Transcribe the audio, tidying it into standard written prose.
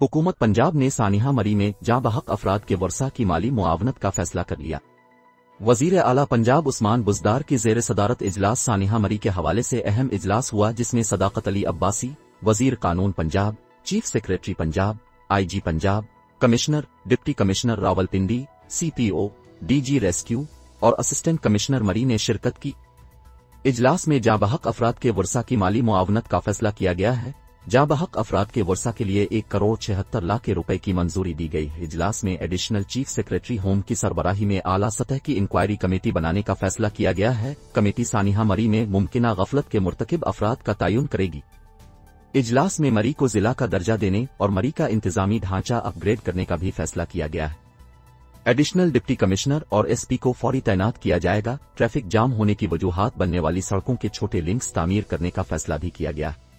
हुकूमत पंजाब ने सानिहा मरी में जाँ बहक अफराद के वर्सा की माली मुआवनत का फैसला कर लिया। वजीर आला पंजाब उस्मान बुज़दार की ज़ेर सदारत इजलास सानिहा मरी के हवाले से अहम इजलास हुआ, जिसमें सदाकत अली अब्बासी, वजीर कानून Punjab, chief secretary Punjab, IG Punjab, commissioner, deputy commissioner Rawalpindi, CPO, DG rescue और असिस्टेंट कमिश्नर मरी ने शिरकत की। इजलास में जाँ बहक अफराद के वर्सा की माली मुआवनत का फैसला किया गया है। जाँ बहक अफराद के वर्सा के लिए 1,76,00,000 रुपए की मंजूरी दी गई है। इजलास में एडिशनल चीफ सेक्रेटरी होम की सरबराही में आला सतह की इंक्वायरी कमेटी बनाने का फैसला किया गया है। कमेटी सानिहा मरी में मुमकिना गफलत के मुर्तकिब अफराद का तयन करेगी। इजलास में मरी को जिला का दर्जा देने और मरी का इंतजामी ढांचा अपग्रेड करने का भी फैसला किया गया है। एडिशनल डिप्टी कमिश्नर और SP को फौरी तैनात किया जाएगा। ट्रैफिक जाम होने की वजूहात बनने वाली सड़कों के छोटे लिंक्स तामीर करने का फैसला भी किया गया है।